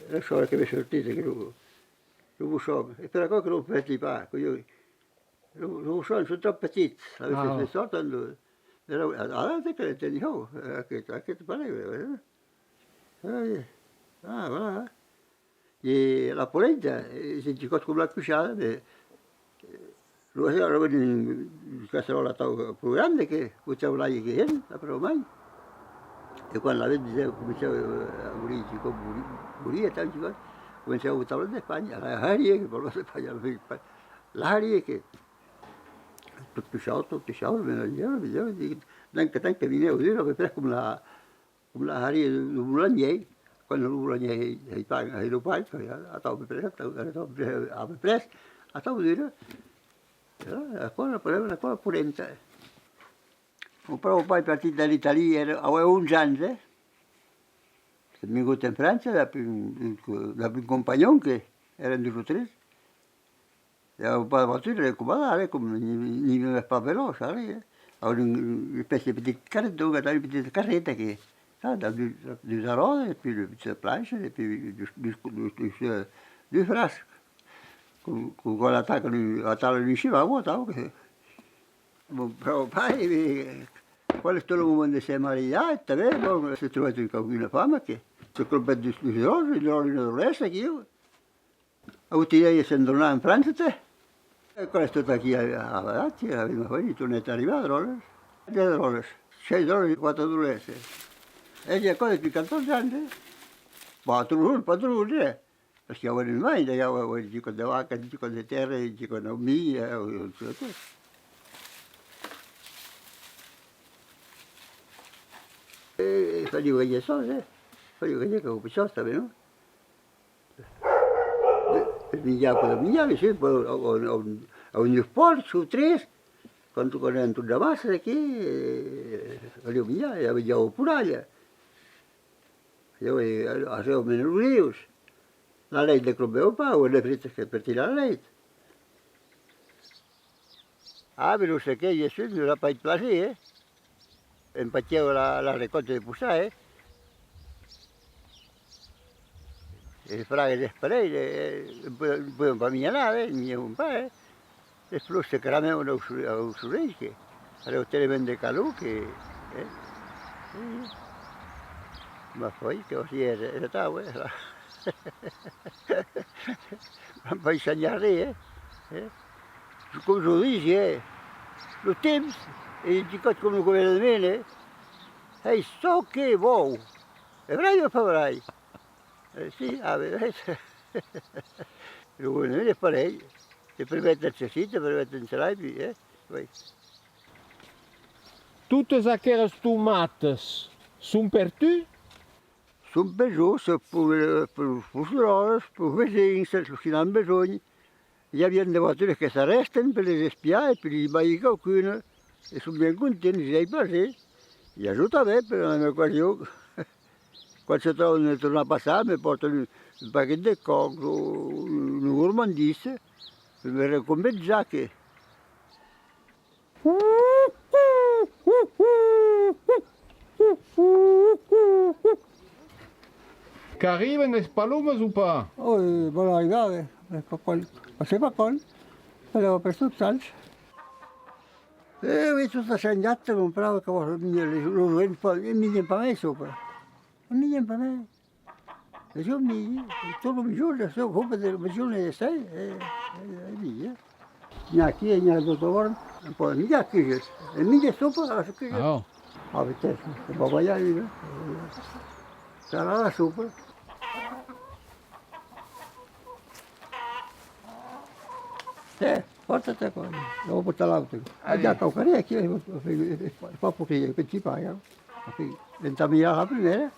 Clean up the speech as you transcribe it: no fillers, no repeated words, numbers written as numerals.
Le sole che mi sortite che non so, e per la cosa che non fai pas, non so, sono troppo petit, avete le sorte, allora che le tendi ho, che ti pare, voilà. E la polenta, se ci costa come la cucciata, lo avevo in casserola più grande che faceva l'aglio che era, la prova mai. E quando la vedi cominciava a morire, morire tanti cose, cominciava a buttare in Spagna, l'aria che parlo in Spagna, l'aria che tutto sciolto, meraviglioso, tanto veniva così, per come la aria del Boulogne, quando il Boulogne è il pai, a tavola presto, a tavola la cosa polenta. Però poi partito dall'Italia, avevo 11 anni, sono venuto in Francia da un compagnon che era 2 o 3. E avevo pas de voiture, le comandare, come n'y avait pas vélo, ça allait. Avevo une espèce de petite carrette, donc une petite carrette qui, ça, dans deux arrows, et puis une petite planche, et puis deux frasques. Con la tavola di usciva, vuotavo che... Però poi, quando sto mondo si è mariato, si è trovato una fama che si è colpito di rose, di rose, che io ho avuto idea di andare in Francia, te. E quando sono qui a Lazio, la prima volta, non è arrivato a Roles. 10 Roles, 6 Roles, 4 Roles. E già cosa più 14 anni? Ma tu non dire. Perché avevo in mente, io avevo il gico di vacca, il gico di terra, il gico di mia, non so che. E facevo quelle cose, facevo quelle che ho pensato, no? Per migliare, sì, poi ho un sport su 3, quando entro da massa che volevo migliare, avevo pure, avevo meno rius. La leite che bevo pas, o le fritte che per tirare la leite. Ah, però se che io sono, non ha pas de plaisir, Impacchevo la raccolta di pussai, e fraghe di sparelle, poi un po' migliorare, un po', e flusse che ramevano a Usureschi, alle ottenimenti caluche, ma poi così era tavola. Ma poi segnare, come lo dici, lo temps, e di cosa come quello di mele, e so che wow, avrai o farai? Sì, avrai. Lo vuoi vedere farei, se per metterci sito, per metterci l'aibi, poi. Toutes aquelas tomates são per tu? Sono per fusurare, per vedere se non bisogna. Gli abbiamo delle volte che si arrestano per le spiare, per gli sbagli qualcuno, e sono ben contenti, si è passati. Gli aiuta a me per la mia occasione. Quando si trovano a tornare a passare, mi portano un pacchetto di coco, una gourmandise, per mi raccontare che... Que arriben les palomes ou pas? Oh, buona arrivare, c'est pas con, però per tutti altri. E tutta segnata compravo che lo vendo per me sopra. Non mi per me. E io tutto il giorno, se compro del giorno di 6 e via. Neanche io, neanche il dottor, un po' di chiesa. E mica sopra la chiesa. Oh. A vedere, se va a vedere, sarà là sopra. Portate qua, devo portare l'auto. Già caucaria che fa poche che ci pagano. 20.000 la primera,